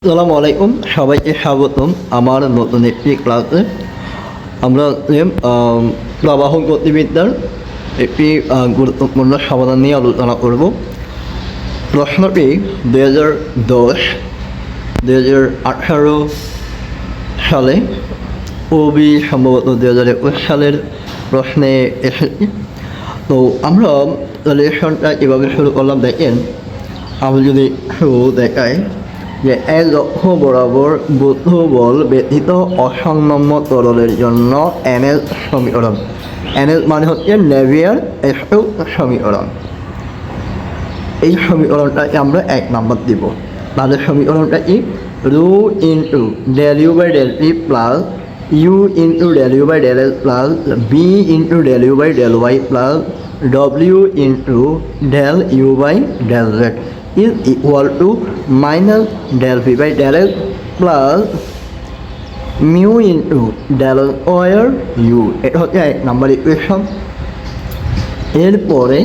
আসসালামু আলাইকুম, সবাইকে স্বাগতম আমার নতুন একটি ক্লাসে। আমরা প্রবাহ গতিবিদ্যার একটি গুরুত্বপূর্ণ সমাধান নিয়ে আলোচনা করব। প্রশ্নটি 2010-2018 সালে ওবি সম্ভবত 2021 সালের প্রশ্নে এসেছে। তো আমরা লেসনটা এভাবে শুরু করলাম। দেখেন, আমি যদি শুরু দেখাই যে এক অক্ষ বরাবর বৌদ্ধ বল ব্যতীত অসংলগ্ন তরলের জন্য এনএল সমীকরণ। এনএল মানে হচ্ছে নেভিয়ার সমীকরণ। এই সমীকরণটাকে আমরা 1 নম্বর দিব। তাহলে সমীকরণটা কি? Rho into del u by del T plus u into del u by del l plus v into del u by del y plus ডব্লিউ into del u by del z is equal to minus del v by del x plus mu into del square u। এটা হচ্ছে 1 নম্বর equation. এরপরে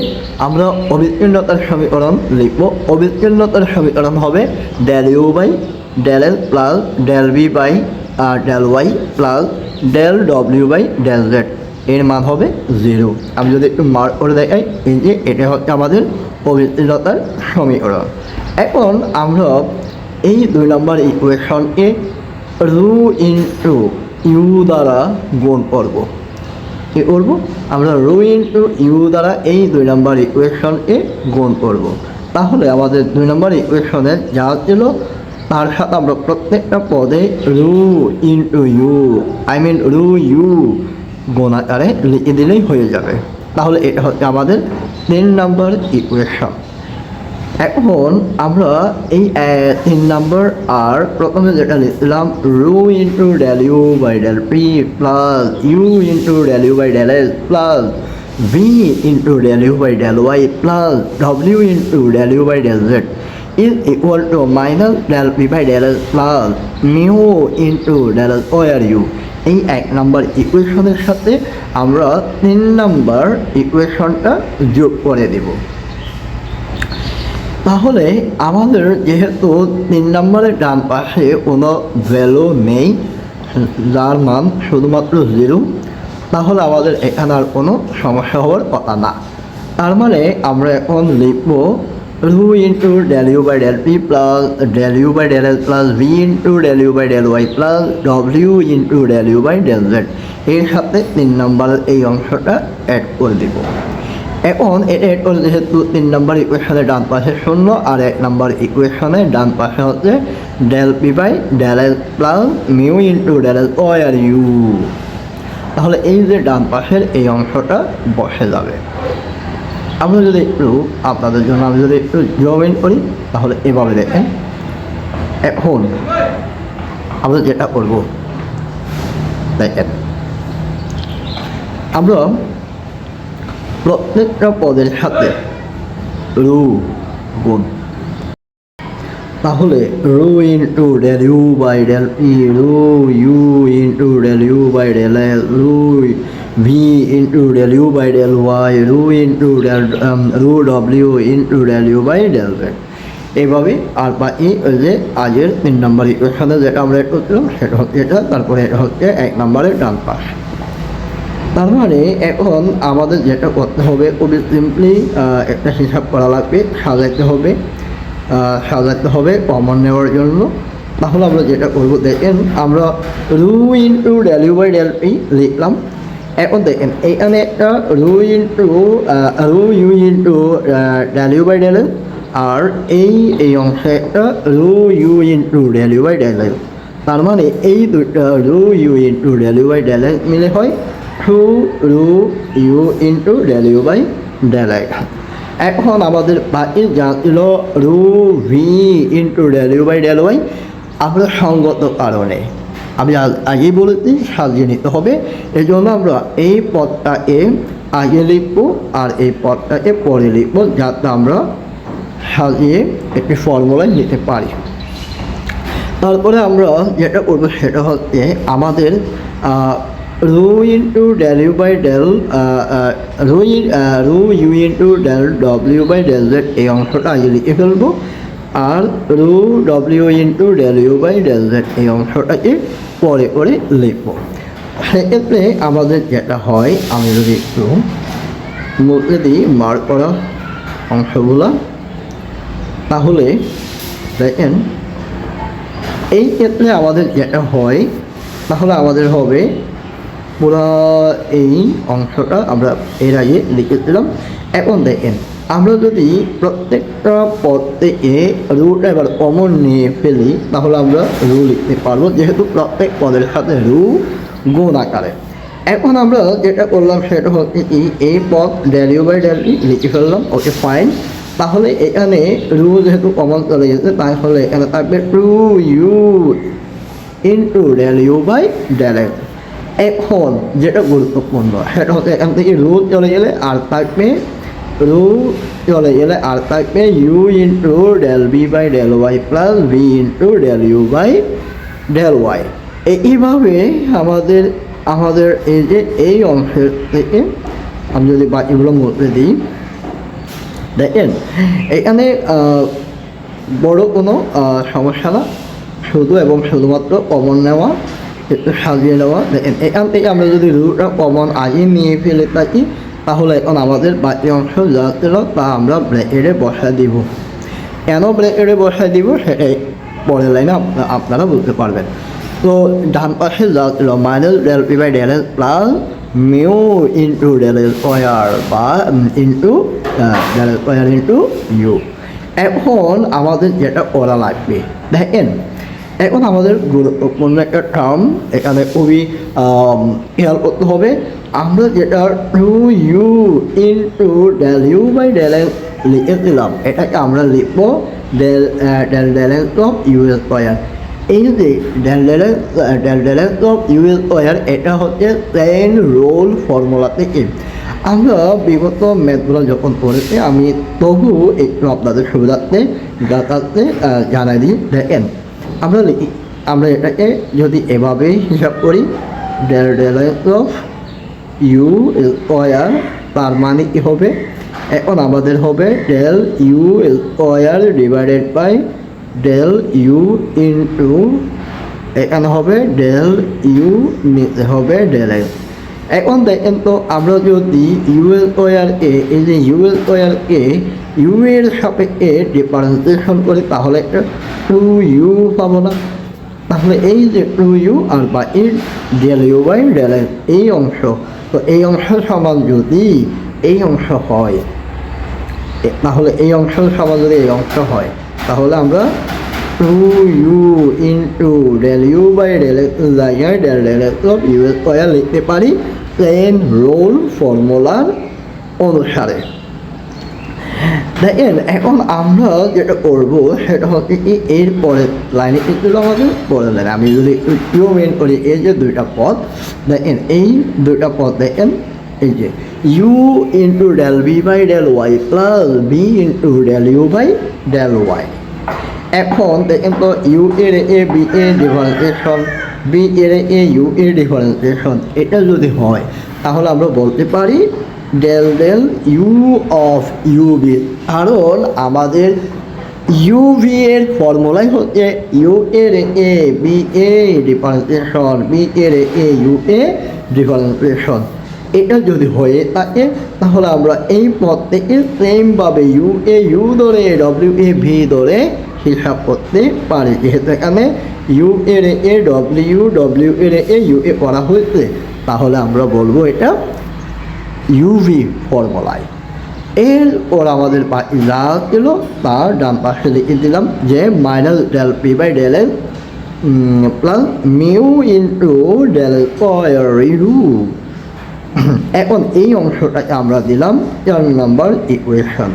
আমরা অবিচ্ছিন্নতার সমীকরণ লিখব। অবিচ্ছিন্নতার সমীকরণ হবে del u by del l plus del v by del y plus del w by del z। এর মান হবে 0। আমি যদি একটু মার্ক করে দেখাই, এই যে এটা হচ্ছে আমাদের অবিচ্ছিন্নতার সমীকরণ। এখন আমরা এই 2 নম্বর ইকুয়েশনকে রু ইন্টু ইউ দ্বারা গুণ করব। কী করব? আমরা রু ইন্টু ইউ দ্বারা এই 2 নম্বর ইকুয়েশনকে গুণ করব। তাহলে আমাদের 2 নম্বর ইকুয়েশনের যা ছিল তার সাথে আমরা প্রত্যেকটা পদে রু ইন্টু ইউ রু ইউ গুণ আকারে লিখে দিলেই হয়ে যাবে। তাহলে এটা হচ্ছে আমাদের 3 নম্বর ইকুয়েশন। এখন আমরা এই 3 নম্বর আর প্রথমে যেটা লিখলাম rho into del u by del p plus u into del u by del s plus v into del u by del y plus ডব্লিউ into del u by del z is equal to minus del p by del s plus mu into del square u। এই 1 নম্বর ইকুয়েশনের সাথে আমরা 3 নম্বর ইকুয়েশনটা যোগ করে দেব। তাহলে আমাদের যেহেতু 3 নম্বরের ডান পাশে কোনো ভ্যালু নেই, যার মান শুধুমাত্র 0, তাহলে আমাদের এখানে আর কোনো সমস্যা হওয়ার কথা না। তার মানে আমরা এখন লিখব rho into del u by del p plus del u by del l plus v into del u by del y plus ডব্লিউ into del u by del z. এর সাথে 3 নম্বরের এই অংশটা অ্যাড করে দেব। এখন এটা অ্যাড করে যেহেতু 3 নম্বর ইকুয়েশনের ডান পাশে 0 আর 1 নম্বর ইকুয়েশনের ডান পাশে হচ্ছে del p by del l plus mu into del l square u. তাহলে এই যে ডান পাশের এই অংশটা বসে যাবে। আমরা যদি একটু আপনাদের জন্য আমি যদি একটু জয়েন করি, তাহলে এভাবে দেখেন। এখন আমরা যেটা করব, দেখেন, আমরা প্রত্যেকটা পদের সাথে রু গুণ। তাহলে rho into del u by del p rho u into del u by del l rho v into del u by del y rho into rho ডব্লিউ into del u by del z. এইভাবে আর বাকি যে আগের 3 নম্বর ইকুয়েশনে যেটা আমরা করছিলাম সেটা হচ্ছে এটা, তারপরে এটা হচ্ছে 1 নম্বরের ডান পাশ। তার মানে এখন আমাদের যেটা করতে হবে, খুবই সিম্পলি একটা হিসাব করা লাগবে, সাজাতে হবে কমন নেওয়ার জন্য। তাহলে আমরা যেটা করবো, দেখেন, আমরা rho into del u by del p লিখলাম। এখন দেখেন এইখানে একটা rho u into del u by del l, আর এই অংশে একটা rho u into del u by del l. তার মানে এই দুটো rho u into del u by del l মিলে হয় rho u into del u by del l. এখন আমাদের বাকি যা ছিল rho v into del u by del Y, আমরা সঙ্গত কারণে আমি আগেই বলেছি সাজিয়ে নিতে হবে। এই জন্য আমরা এই পদটাকে আগে লিখব আর এই পদটাকে পরে লিখব, যাতে আমরা সাজিয়ে একটি ফর্মুলায় নিতে পারি। তারপরে আমরা যেটা করবো সেটা হচ্ছে আমাদের rho into del u by del rho u into del W by del Z এই অংশটা আগে লিখে ফেলবো। আর রু ডব্লিউ into del u by del Z এই অংশটাকে পরে করে লিখব। সেক্ষেত্রে আমাদের যেটা হয়, আমি যদি একটু মুখে দিই মার্ক করা অংশগুলো, তাহলে দেখেন এই ক্ষেত্রে আমাদের যেটা হয়, তাহলে আমাদের হবে পুরো এই অংশটা আমরা এর আগে লিখেছিলাম। এখন দেখেন আমরা যদি প্রত্যেকটা পদ থেকে রুটা এবার কমন নিয়ে ফেলি, তাহলে আমরা রু লিখতে পারবো, যেহেতু প্রত্যেক পদের সাথে রু গুণ আকারে। এখন আমরা যেটা করলাম সেটা হচ্ছে কি, এই পদ ডেল ইউ বাই ডেল ই লিখে ফেললাম, ওকে ফাইন। তাহলে এখানে রু যেহেতু কমন চলে গেছে, তাহলে এখানে থাকবে two u into del u by del x. এখন যেটা গুরুত্বপূর্ণ সেটা হচ্ছে এখান থেকে রু চলে গেলে আর থাকবে u into del B by del y plus v into del u by del y. এইভাবে আমাদের এই যে এই অংশের থেকে আমি যদি বাকিগুলো মধ্যে দিই, দেখেন এখানে বড় কোনো সমস্যা না, শুধু এবং শুধুমাত্র কমন নেওয়া, একটু সাজিয়ে নেওয়া। দেখেন এখান থেকে আমরা যদি রুটটা কমন আগে নিয়ে ফেলে থাকি, তাহলে এখন আমাদের বাকি অংশ যা ছিল তা আমরা ব্র্যাকেটে বসায় দিব। কেন ব্র্যাকেটে বসায় দিব সেটাই পরের লাইনে আপনারা বুঝতে পারবেন। তো ডান পাশে যা ছিল minus del p by del s plus mu into del square বা into del square into u. এখন আমাদের যেটা করা লাগবে, দেখেন এখন আমাদের গুরুত্বপূর্ণ একটা টার্ম এখানে খুবই খেয়াল করতে হবে। আমরা যেটা two u into del u by del x লিখেছিলাম, এটাকে আমরা লিখব del del x of u square. এই যে del x of u square, এটা হচ্ছে চেইন রুল ফর্মুলা থেকে আমরা বিগত ম্যাথগুলো যখন পড়েছি, আমি তবু একটু আপনাদের সুবিধার্থে জানাই দিই। দেখেন আমরা এটাকে যদি এভাবে হিসাব করি, del x of u square, তার মানে কি হবে, এখন আমাদের হবে del u square divided by del u into, এখানে হবে ডেল ইউ, নিচে হবে ডেল এক্স। এখন দেখেন তো আমরা যদি ইউ স্কোয়ার এ, এই যে ইউ স্কোয়ার এ ইউ এর সাপেক্ষে ডিফারেন্সিয়েশন করি, তাহলে একটা টু ইউ পাবো না। তাহলে এই যে টু ইউ আর বা del u by del x এই অংশ, তো এই অংশ সমান যদি এই অংশ হয়, তাহলে এই অংশ সমান যদি এই অংশ হয়, তাহলে আমরা two u into del u by del x জায়গায় del x of u square লিখতে পারি চেইন রুল ফর্মুলার অনুসারে। দেখেন এখন আমরা যেটা করবো সেটা হচ্ছে কি, এর পরের লাইনে কিন্তু আমাদের পরের লাইনে আমি যদি একটু মেন করি, এই যে দুইটা পদ দেখেন, এই দুইটা পদ দেখেন, এই যে u into del B by del y plus v into del u by del y. এখন দেখেন তো ইউ এর এ বি এ ডিফারেন্সিয়েশন, বি এর এ ইউ এ ডিফারেন্সিয়েশন, এটা যদি হয় তাহলে আমরা বলতে পারি del del u of u v. কারণ আমাদের ইউ ভি এর ফর্মুলাই হচ্ছে ইউ এর এ বি এ ডিফারেন্সিয়েশন, বি এর এ ইউ এ ডিফারেন্সিয়েশন। এটা যদি হয়ে থাকে তাহলে আমরা এই পদ থেকে সেমভাবে ইউ এ ইউ ধরে ডব্লিউ এ ভি ধরে হিসাব করতে পারি। যেহেতু এখানে ইউ এর এ ডব্লিউ এর এ ইউ এ করা হয়েছে, তাহলে আমরা বলবো এটা ইউভি ফর্মুলায়। এরপর আমাদের যা ছিল তার ডান পাশে লিখে দিলাম যে minus del p by del x plus mu into del square u. এখন এই অংশটাকে আমরা দিলাম 4 নম্বর ইকুয়েশন।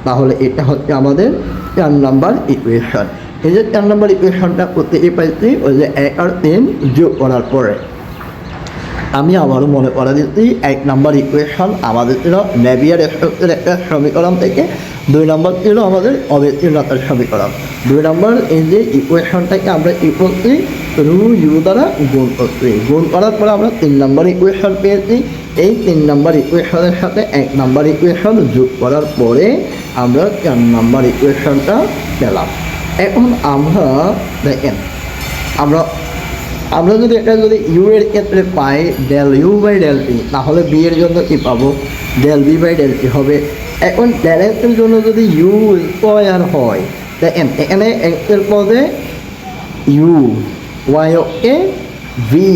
তাহলে এটা হচ্ছে আমাদের 4 নম্বর ইকুয়েশন। এই যে 4 নম্বর ইকুয়েশনটা করতে পাইছি ওই যে 1 আর 3 যোগ করার পরে। আমি আবারও মনে করা দিচ্ছি 1 নম্বর ইকুয়েশন আমাদের ছিল নেভিয়ার স্টোকসের একটা সমীকরণ থেকে, 2 নম্বর ছিল আমাদের অবিচ্ছিন্নতার সমীকরণ। 2 নম্বর এই যে ইকুয়েশনটাকে আমরা কি করছি, রু ইউ দ্বারা গুণ করছি। গুণ করার পরে আমরা 3 নম্বর ইকুয়েশন পেয়েছি। এই 3 নম্বর ইকুয়েশনের সাথে 1 নম্বর ইকুয়েশন যোগ করার পরে আমরা 4 নম্বর ইকুয়েশনটা পেলাম। এখন আমরা দেখেন আমরা আমরা যদি এটা যদি ইউ এর ক্ষেত্রে পাই del u by del t, তাহলে বি এর জন্য কি পাবো del B by del t হবে। এখন ডেল এক্সের জন্য যদি ইউ স্কোয়ার হয়, দেখেন এখানে এক্সের পদে ইউ, ওয়াই ওকে ভি,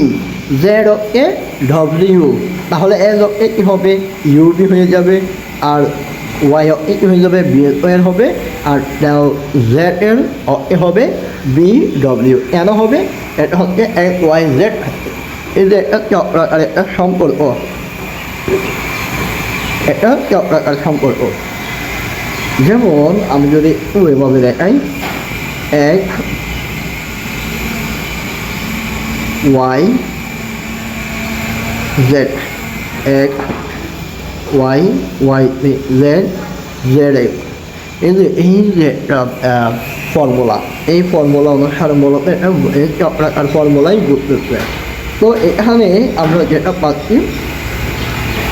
জেড ওকে ডব্লিউ, তাহলে এস ওকে কী হবে ইউ বি হয়ে যাবে, আর ওয়াই ওকে কী হয়ে যাবে বি স্কোয়ার হবে, আর ডেল জেড এর ওকে হবে বি ডব্লিউ। কেন হবে এটা হচ্ছে এক্স ওয়াই জেড, এই যে একটা চক্রাকার একটা সম্পর্ক, এটা চক্রাকার সম্পর্ক। যেমন আমি যদি এভাবে দেখাই x y z, x y y z z x, এই যে একটা ফর্মুলা, এই ফর্মুলা অনুসারে মূলত এটা চক্রাকার ফর্মুলাই বুঝতেছে। তো এখানে আমরা যেটা পাচ্ছি,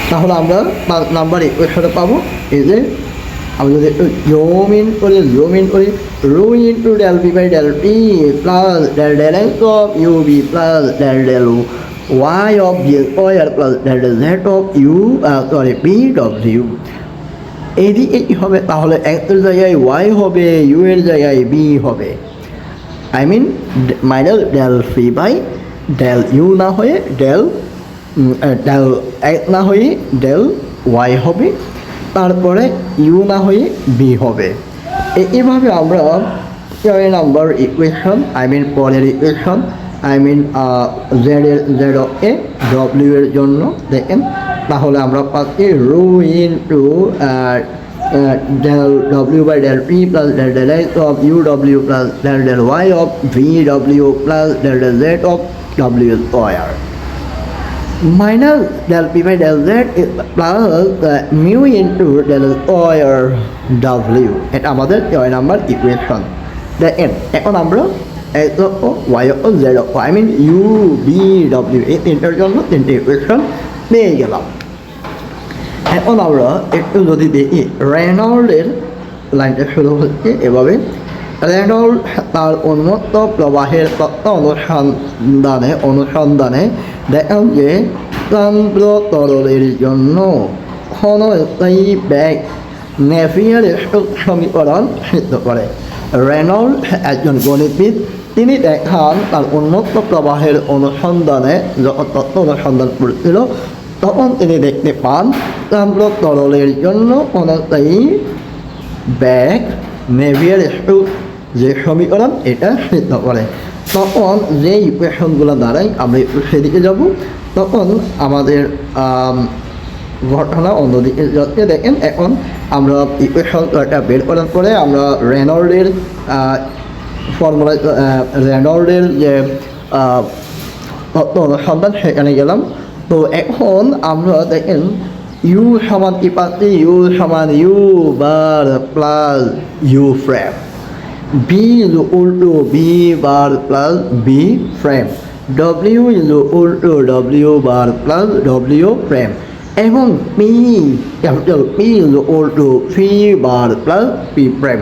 তাহলে আমরা 5 নাম্বার ইকুয়েশনে পাবো এই যে আমি যদি জুম ইন করি rho into del B by del T plus del del x of u v plus del del Y of v square plus del del Z of u v ডব্লিউ। এইদিকে কী হবে তাহলে এক্সের জায়গায় ওয়াই হবে, you এর জায়গায় বি হবে, I mean minus del c by del u না হয়ে ডেল ডেল এক্স না হয়ে ডেল ওয়াই হবে, তারপরে ইউ না হয়ে বি হবে। এইভাবে আমরা 6 নাম্বার ইকুয়েশন, আই মিন পরের equation, I mean Z okay W এর জন্য দেখেন, তাহলে আমরা পাচ্ছি rho into del W by del T plus del del x of you W plus del del Y of V W plus del del Z of W square minus del p by del z is plus mu into del square w। এটা আমাদের 6 number equation. দেখেন এখন আমরা x ও y ও z ও I mean u v w এই তিনটার জন্য তিনটে ইকুয়েশন পেয়ে গেলাম। এখন আমরা একটু যদি দেখি রেনল্ডের লাইনটা শুরু হচ্ছে এভাবে, রেনল্ড তার উন্মুক্ত প্রবাহের তত্ত্ব অনুসন্ধানে দেখান যে তাম্র তরলের জন্য ক্ষণস্থায়ী ব্যাগ নেভিয়ারের সমীকরণ সিদ্ধ করে। রেনল্ড একজন গণিতবিদ, তিনি দেখান তার উন্মুক্ত প্রবাহের অনুসন্ধানে যখন তত্ত্ব অনুসন্ধান করছিল তখন তিনি দেখতে পান তাম্র তরলের জন্য ক্ষণস্থায়ী ব্যাগ নেভিয়ার স্টোকস যে সমীকরণ এটা সিদ্ধ করে। তখন যে ইকুয়েশনগুলো দ্বারাই আমরা একটু সেদিকে যাব, তখন আমাদের ঘটনা অন্যদিকে যাচ্ছে। দেখেন এখন আমরা ইকুয়েশনটা বের করার পরে আমরা রেনল্ডের ফর্মুলা, রেনল্ডের যে তত্ত্ব অনুসন্ধান সেখানে গেলাম। তো এখন আমরা দেখেন ইউ সমান কি পাচ্ছি, ইউ সমান U bar plus U frame, B equal to B bar plus B frame, W equal to W bar plus W frame, এবং P capital P equal to P bar plus P frame.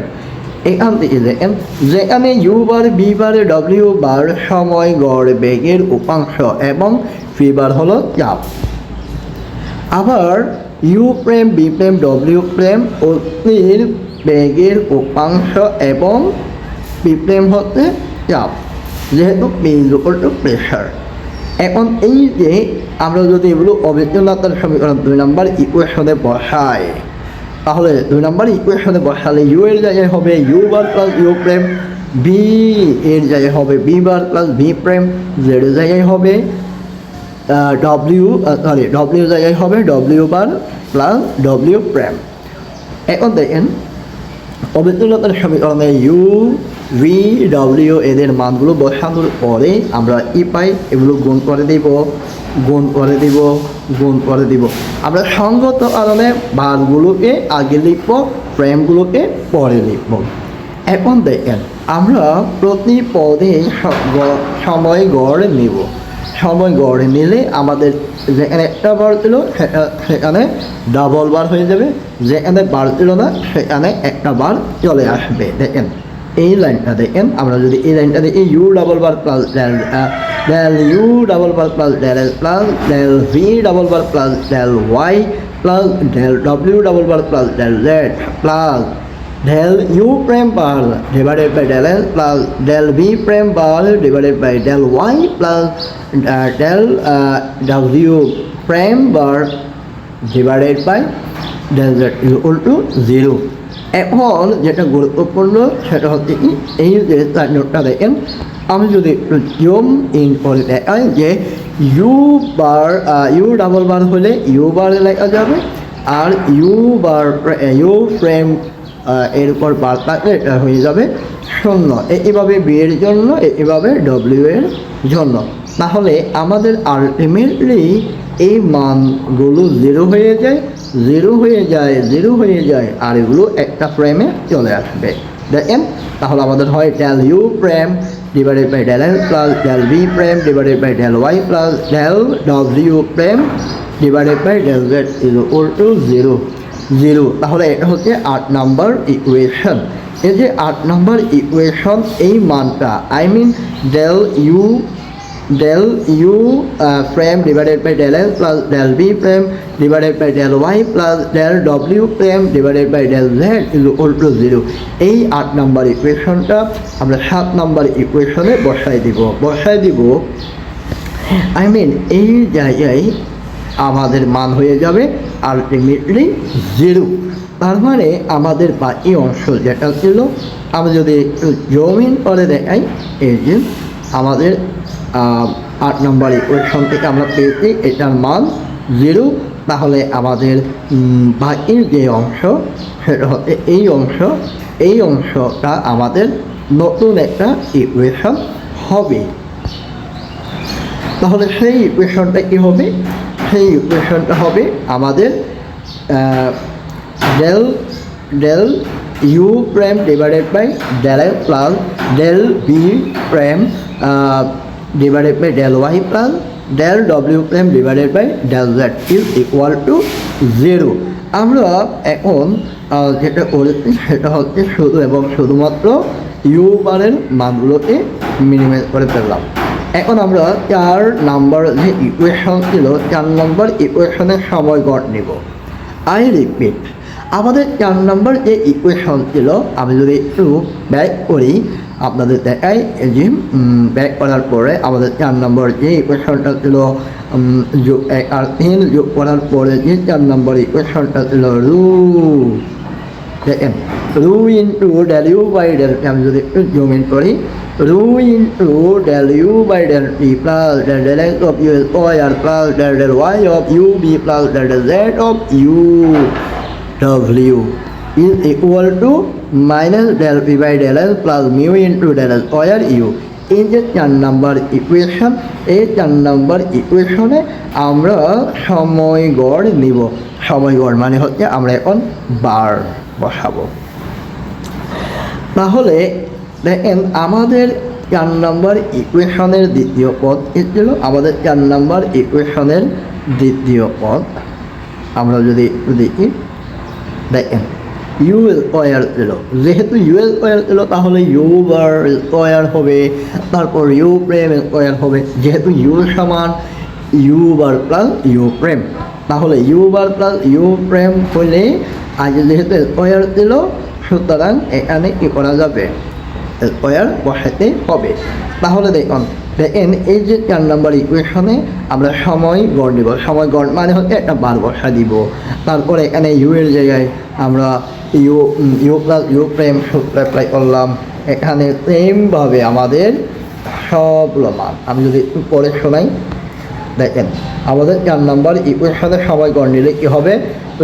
এখান থেকে দেখেন যেখানে U bar B bar W bar সময় গড় বেগের উপাংশ এবং পি বার হলো চাপ, আবার ইউ প্রেম বি প্রেম ডব্লিউ প্রেম অগ্নির বেগের উপাংশ এবং পি প্রেম হচ্ছে চাপ, যেহেতু পি ইকুয়াল টু প্রেশার। এখন এই যে আমরা যদি এগুলো অবিচ্ছিন্নতার সমীকরণ 2 নম্বর ইকুয়েশনে বসাই, তাহলে 2 নম্বর ইকুয়েশনে বসালে ইউ এর জায়গায় হবে U bar plus U prime, V এর জায়গায় হবে V bar plus V prime, Z এর জায়গায় হবে ডব্লিউ জায়গায় হবে W bar plus W prime. এখন দেখেন অবিচ্ছিন্নতার সমীকরণে ইউ ভি ডব্লিউ এদের মানগুলো বসানোর পরে আমরা ই পাই, এগুলো গুণ করে দিব। আমরা সঙ্গত কারণে বারগুলোকে আগে লিখব, ফ্রেমগুলোকে পরে লিখব। এখন দেখেন আমরা প্রতি পদে সময় গড় নেব, সময় গড় নিলে আমাদের যেখানে একটা বার ছিল সেখানে ডাবল বার হয়ে যাবে, যেখানে বার ছিল না সেখানে একটা বার চলে আসবে। দেখেন এই লাইনটা দেখেন, আমরা যদি এই লাইনটা দেখি u double bar plus del u double bar plus del l plus del v double bar plus del y plus del ডব্লিউ double bar plus del Z plus del u prime bar divided by del l plus del v prime bar divided by del y plus del w prime bar divided by del z is equal to 0. এখন যেটা গুরুত্বপূর্ণ সেটা হচ্ছে কি, এই যে তার নোটটা দেখেন, আমি যদি জুম ইন করে দেখাই যে u bar u double bar হলে ইউ বার লেখা যাবে, আর ইউ বার ইউ ফ্রেম এর উপর বার থাকলে এটা হয়ে যাবে 0, এইভাবে বি এর জন্য, এইভাবে ডব্লিউ এর জন্য। তাহলে আমাদের আলটিমেটলি এই মানগুলো 0 হয়ে যায়, 0 হয়ে যায়, 0 হয়ে যায়, আর এগুলো একটা ফ্রেমে চলে আসবে। দেখেন, তাহলে আমাদের হয় del u prime divided by del l plus del v prime divided by del y plus del ডব্লিউ prime divided by del z is equal to 0। তাহলে এটা হচ্ছে 8 নম্বর ইকুয়েশন। এই যে 8 নম্বর ইকুয়েশন, এই মানটা I mean del u prime divided by del l plus del v prime divided by del y plus del ডব্লিউ prime divided by del z is equal to 0। এই 8 নম্বর ইকুয়েশনটা আমরা 7 নম্বর ইকুয়েশনে বসাই দিব। আই মিন এই জায়গায় আমাদের মান হয়ে যাবে আলটিমেটলি 0। তার মানে আমাদের বাকি অংশ যেটা ছিল, আমি যদি একটু জমিন করে দেখাই, এই যে আমাদের 8 নম্বর ইকুয়েশন থেকে আমরা পেয়েছি এটার মান 0। তাহলে আমাদের বাকির যে অংশ সেটা হচ্ছে এই অংশটা আমাদের নতুন একটা ইকুয়েশন হবে। তাহলে সেই ইকুয়েশনটা কী হবে? সেই ইকুয়েশনটা হবে আমাদের del u prime divided by del l plus del v prime divided by del y plus del ডব্লিউ prime divided by del z is equal to 0। আমরা এখন যেটা করেছি সেটা হচ্ছে শুধু এবং শুধুমাত্র ইউ বারের মানগুলোকে মিনিমাইজ করে ফেললাম। এখন আমরা 4 নম্বর যে ইকুয়েশন ছিল, 4 নম্বর ইকুয়েশনের সময়গড় নেব। আই রিপিট, আমাদের 4 নম্বর যে ইকুয়েশন ছিল, আমি যদি একটু ব্যাক করি আপনাদের দেখাই, যে ব্যাক করার পরে আমাদের 4 নম্বর যে ইকুয়েশনটা ছিল যোগ 1 আর 3 যোগ করার পরে যে 4 নম্বর ইকুয়েশনটা ছিল দেখেন rho into del u by del, আমি যদি একটু জুম ইন করি, rho into del u by del T plus del del x of u square plus del del Y of u v plus del del Z of you ডব্লিউ is equal to minus del p by del l plus mu into del square u. এই যে 4 নম্বর equation, এই 4 নম্বর ইকুয়েশনে আমরা সময়গড় নিব। সময়গড় মানে হচ্ছে আমরা এখন বার বসাবো। তাহলে দেখেন আমাদের 4 নম্বর ইকুয়েশনের দ্বিতীয় পদ ছিল, আমাদের 4 নম্বর ইকুয়েশনের দ্বিতীয় পদ আমরা যদি দেখি, দেখেন ইউ স্কোয়ার ছিল, যেহেতু ইউ স্কোয়ার ছিল তাহলে ইউ বার স্কোয়ার হবে, তারপর ইউ প্রেম স্কোয়ার হবে, যেহেতু ইউ সমান ইউ বার প্লাস ইউ প্রেম, তাহলে ইউ বার প্লাস ইউ প্রেম হলে আজ যেহেতু স্কোয়ার ছিল সুতরাং এখানে কী করা যাবে, স্কোয়ার বসাতে হবে। তাহলে দেখেন এই যে 4 নম্বর ইকুয়েশনে আমরা সময় গড় দিব। সময় গড় মানে হচ্ছে একটা বার বসা দিব, তারপরে এখানে ইউ এর জায়গায় আমরা ইউ প্লাস ইউ প্রাইম সূত্র অ্যাপ্লাই করলাম। এখানে সেমভাবে আমাদের সবগুলো মান আমি যদি একটু পরে শোনাই, দেখেন আমাদের 4 নম্বর ইকুয়েশনের সময় গড় নিলে কী হবে,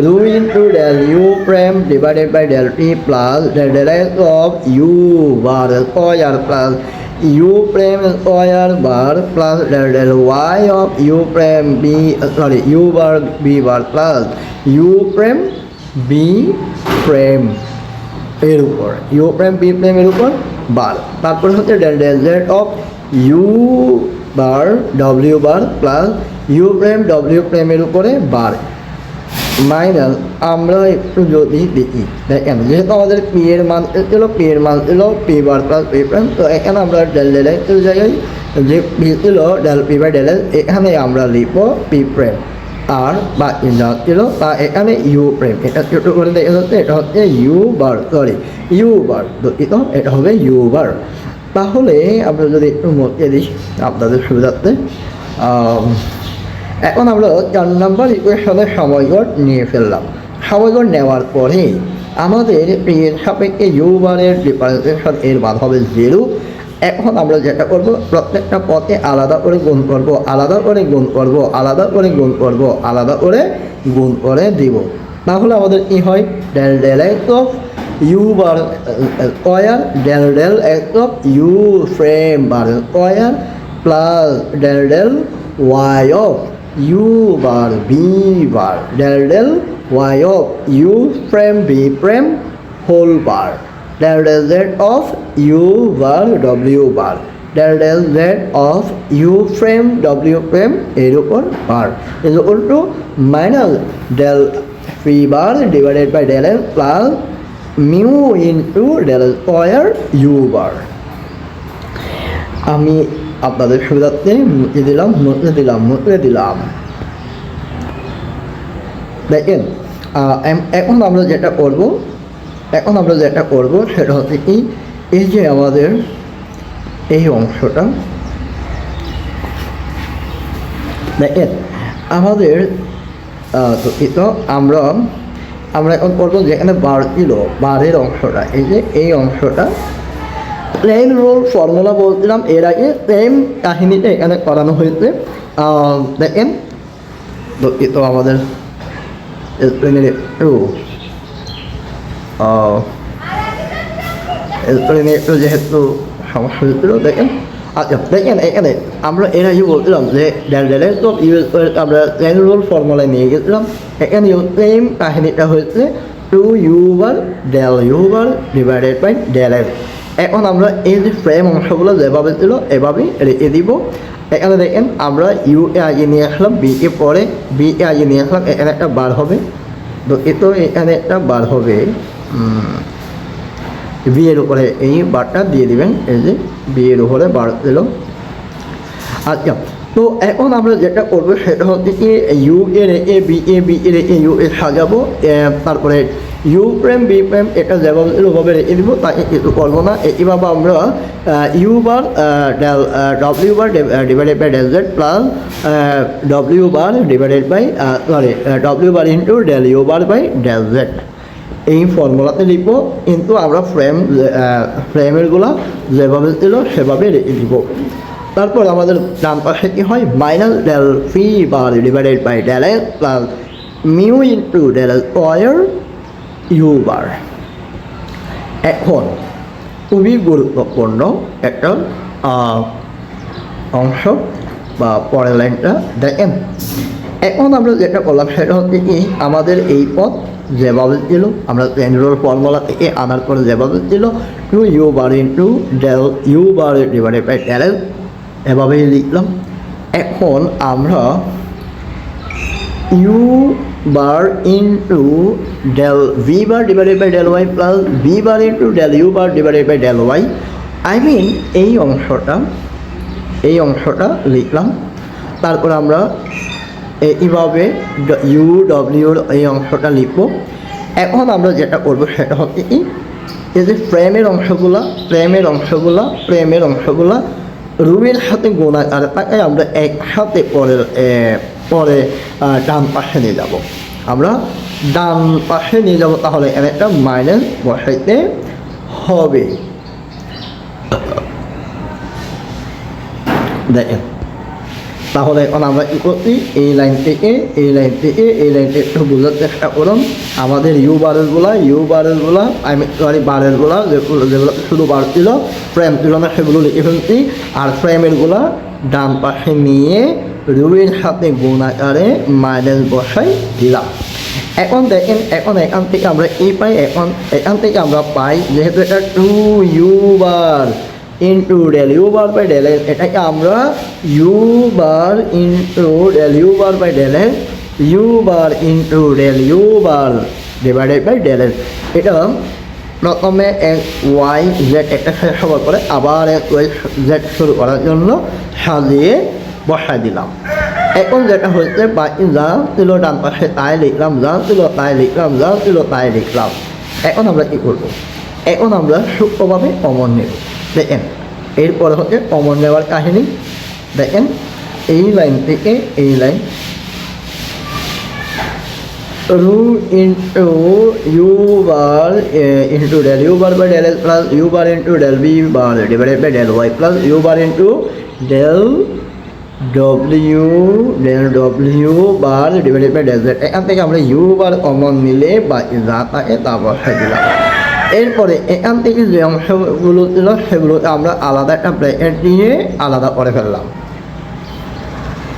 rho into del u prime divided by del T plus del del x of you bar square plus you prime square bar plus del del Y of u prime v u bar B bar plus you prime v prime এর উপর you prime v prime এর উপর bar, তারপরে হচ্ছে del del Z of you bar W bar plus you prime W প্রাইমের উপরে bar minus আমরা একটু যদি দেখি দেখেন যেহেতু আমাদের পি এর মান ছিল P bar plus P prime, তো এখানে আমরা ডেল ডেল এর জায়গায় যে পি ছিল del p by del l, এখানে আমরা লিখব পি প্রাইম আর বা ইনজার ছিল তা এখানে ইউ প্রাইম, এটা ছোটো করে দেখা যাচ্ছে এটা হচ্ছে ইউ বার দুঃখিত এটা হবে ইউ বার। তাহলে আমরা যদি একটু মধ্যে দিই আপনাদের সুবিধার্থে, এখন আমরা 4 নম্বর ইকুয়েশনের সময়গড় নিয়ে ফেললাম। সময়গড় নেওয়ার পরে আমাদের এর সাপেক্ষে ইউ বারের ডিফারেন্সিয়েশন এর মান হবে 0। এখন আমরা যেটা করব প্রত্যেকটা পথে আলাদা করে গুণ করব, আলাদা করে গুণ করে দিব। তাহলে আমাদের কি হয় del del x of you bar square del del x of u prime bar square plus del del Y of u bar v bar del del y of u frame v frame whole bar del del z of u bar w bar del del z of u frame w frame এর উপর bar is equal to minus del v bar divided by del l plus mu into del square u bar। আমি আপনাদের সুবিধার্থে মুছে দিলাম দেখেন। এখন আমরা যেটা করব সেটা হচ্ছে কি এই যে আমাদের এই অংশটা দেখেন আমাদের আমরা এখন করবো যেখানে বার ছিল বারের অংশটা, এই যে এই অংশটা প্লেন রোল ফর্মুলা বলছিলাম এর আগে, সেম কাহিনীটা এখানে করানো হয়েছে। দেখেন তো আমাদের যেহেতু সমস্যা হয়েছিল দেখেন। আচ্ছা দেখেন এখানে আমরা এর আগে বলছিলাম যে del del x of u আমরা প্লেন রোল ফর্মুলায় নিয়ে গেছিলাম, এখানে সেম কাহিনীটা হয়েছে 2u bar del you bar divided by del x. এখন আমরা এই যে ফ্রেম অংশগুলো যেভাবে ছিল এভাবেই রেখে দিব। এখানে দেখেন আমরা ইউ এ আগে নিয়ে আসলাম, বি এ পরে বি এ আগে নিয়ে আসলাম, এখানে একটা বার হবে, তো এখানে একটা বার হবে বি এর উপরে এই বারটা দিয়ে দিবেন, এই যে বি এর উপরে বার দিল। আচ্ছা তো এখন আমরা যেটা করবো সেটা হচ্ছে কি ইউ এ রেখে বি এ রেখে ইউ এ সাজাবো, তারপরে ইউ প্রাইম বি প্রাইম এটা যেভাবে রেখে দিব তাকে কিছু করবো না। এইভাবে আমরা you bar W bar divided by del Z plus W bar divided by W bar into del you bar by del Z এই ফর্মুলাতে লিখব, কিন্তু আমরা ফ্রেমেরগুলো যেভাবে ছিল সেভাবে রেখে দিব। তারপর আমাদের ডান পাশে কী হয় minus del phi bar divided by del x plus mu into del square u bar. এখন খুবই গুরুত্বপূর্ণ একটা অংশ বা পরের লাইনটা দেখেন। এখন আমরা যেটা করলাম সেটা হচ্ছে কি আমাদের এই পথ যেভাবে ছিল আমরা জেনারেল ফর্মুলা থেকে আনার পরে যেভাবে ছিল 2u bar into del you bar divided by del l এভাবেই লিখলাম। এখন আমরা you bar into del v bar divided by del y plus v bar into del you bar divided by del y এই অংশটা লিখলাম। তারপর আমরা এইভাবে ইউ ডব্লিউর এই অংশটা লিখব। এখন আমরা যেটা করবো সেটা হচ্ছে কি এই যে ফ্রেমের অংশগুলা রুমের সাথে গুণাকার তাকে আমরা একসাথে পরে ডান পাশে নিয়ে যাব। তাহলে এখানে একটা মাইনাস বসাইতে হবে। দেখেন তাহলে এখন আমরা কী করছি এই লাইন থেকে একটু বোঝার চেষ্টা করুন। আমাদের ইউ বারেরগুলা যেগুলো শুধু বার ছিল ফ্রেম ছিল না সেগুলো লিখে ফেলছি, আর ফ্রেমেরগুলা ডান পাশে নিয়ে রুমের সাথে গুণ আকারে মাইনাস বসাই দিলাম। এখন দেখেন এখান থেকে আমরা পাই, এখান থেকে আমরা পাই যেহেতু এটা 2u bar into del you bar by del l, এটাকে আমরা you bar into del you bar by del l u bar into del you bar divided by del l. এটা প্রথমে এক্স ওয়াই জেড একটা সবার পরে আবার x y Z শুরু করার জন্য সাজিয়ে বসাই দিলাম। এখন যেটা হচ্ছে বাকি যা ছিল ডান পাশে তাই লিখলাম, যা ছিল তাই লিখলাম, যা ছিল তাই লিখলাম। এখন আমরা কী করবো? এখন আমরা সূক্ষ্মভাবে কমন নেব। দেখেন এরপরে হচ্ছে কমন নেওয়ার কাহিনী। দেখেন এই লাইন থেকে এই line root into u bar into del u bar by del s plus u bar into del v bar divided by del y plus u bar into del w bar divided by del z। এখান থেকে আমরা u বার common নিলে বাকি যা থাকে তা বসাই দিলাম। এরপরে এখান থেকে যে অংশগুলো ছিল সেগুলোকে আমরা আলাদা একটা ব্র্যাকেট দিয়ে আলাদা করে ফেললাম।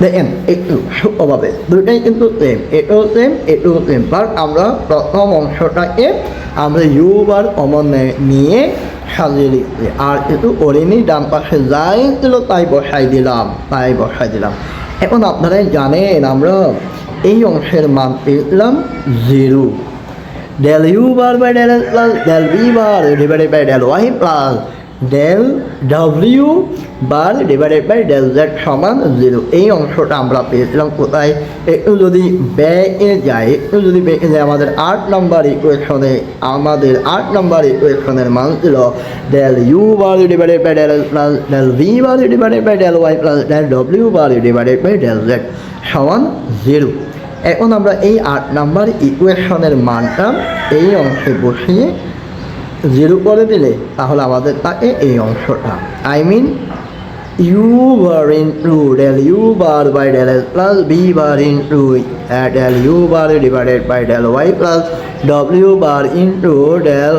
দেখেন একটু সূক্ষ্মভাবে দুইটাই কিন্তু সেম, এটাও সেম এটাও সেম, বাট আমরা প্রথম অংশটাকে আমরা ইউ বার কমন নিয়ে সাজিয়ে লিখছি, আর একটু করিনি ডান পাশে যাই ছিল তাই বসাই দিলাম। এখন আপনারা জানেন আমরা এই অংশের মান পেয়েছিলাম 0। del u bar by del s plus del v bar divided by del y plus del w bar divided by del z সমান 0। এই অংশটা আমরা পেয়েছিলাম কোথায়? একটু যদি ব্যাকে যাই আমাদের 8 নম্বর ইকুয়েশনের মান ছিল del u bar divided by del s plus del v bar divided by del y plus del w bar divided by del z সমান 0। এখন আমরা এই 8 নম্বর ইকুয়েশনের মানটা এই অংশে বসিয়ে 0 করে দিলে তাহলে আমাদের থাকে এই অংশটা, I mean u bar into del u bar by del s plus b bar into del u bar divided by del y plus w bar into del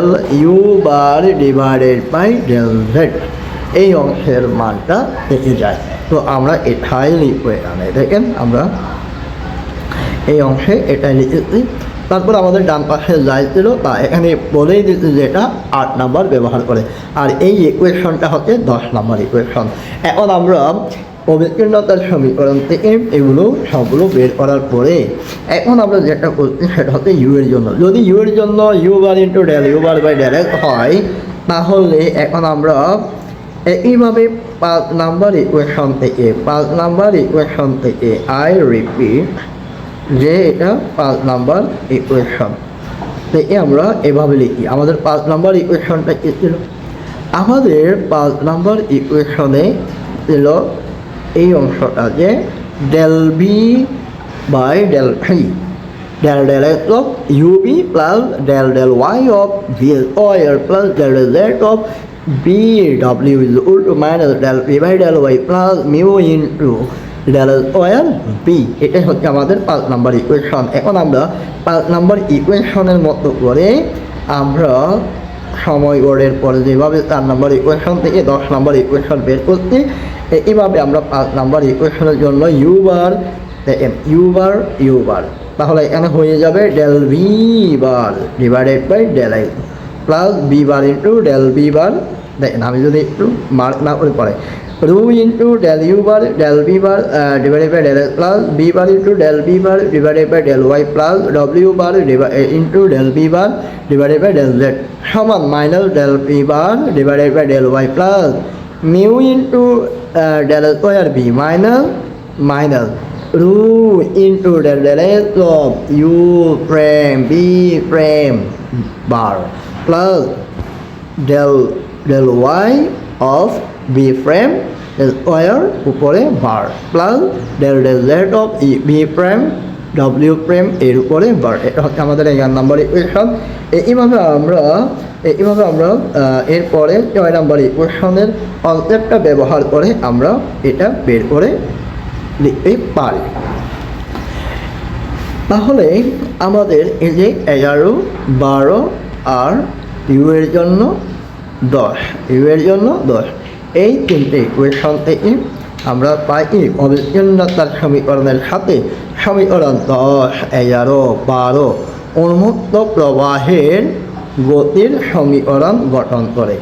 u bar divided by del z। এই অংশের মানটা থেকে যায়। তো আমরা এটাই লিখবো এখানে। দেখেন আমরা এই অংশে এটাই লিখেছি। তারপর আমাদের ডান পাশে যাইছিল বা এখানে বলেই দিচ্ছে যে এটা 8 নাম্বার ব্যবহার করে, আর এই ইকুয়েশনটা হচ্ছে 10 নাম্বার ইকুয়েশন। এখন আমরা অবিচ্ছিন্নতার সমীকরণ থেকে এগুলো সবগুলো বের করার পরে এখন আমরা যেটা করছি সেটা হচ্ছে ইউ এর জন্য। যদি ইউ এর জন্য u bar into del you bar by del x হয়, তাহলে এখন আমরা একইভাবে 5 নাম্বার ইকুয়েশন থেকে আই রিপিট যে এটা 5 নাম্বার ইকুয়েশন থেকে আমরা এভাবে লিখি। আমাদের 5 নাম্বার ইকুয়েশনটা কী ছিল? আমাদের 5 নাম্বার ইকুয়েশনে ছিল এই অংশটা যে del b by del y del x of ub plus del y of v square plus del z of bw is equal to minus del b by del y plus mu into del square b। এটাই হচ্ছে আমাদের 5 number equation. এখন আমরা 5 number ইকুয়েশনের মতো করে আমরা সময় গড়ের পরে যেভাবে 4 নাম্বার ইকুয়েশন থেকে 10 নাম্বার ইকুয়েশন বের করছি, এইভাবে আমরা 5 নাম্বার ইকুয়েশনের জন্য ইউ বার তাহলে এখানে হয়ে যাবে del v bar divided by del x plus b bar into del b bar. দেখেন আমি যদি একটু মার্ক না করে পড়ে rho into del u bar del b bar divided by del x plus b bar into del b bar divided by del y plus w bar into del b bar divided by del z সমান minus del b bar divided by del y plus mu into del square b minus rho into del s of u prime b prime bar plus del y of b prime square উপরে bar plus del z of b prime w prime এর উপরে বার। এটা হচ্ছে আমাদের 11 নম্বর equation. এইভাবে আমরা এরপরে 6 নম্বর ইকুয়েশনের কনসেপ্টটা ব্যবহার করে আমরা এটা বের করে লিখতে পারি। তাহলে আমাদের এই যে 11, 12 আর ইউ এর জন্য 10 এই তিনটে ইকুয়েশন থেকে আমরা পাই অবিচ্ছিন্নতার সমীকরণের সাথে সমীকরণ 10, 11, 12 উন্মুক্ত প্রবাহের গতির সমীকরণ গঠন করে।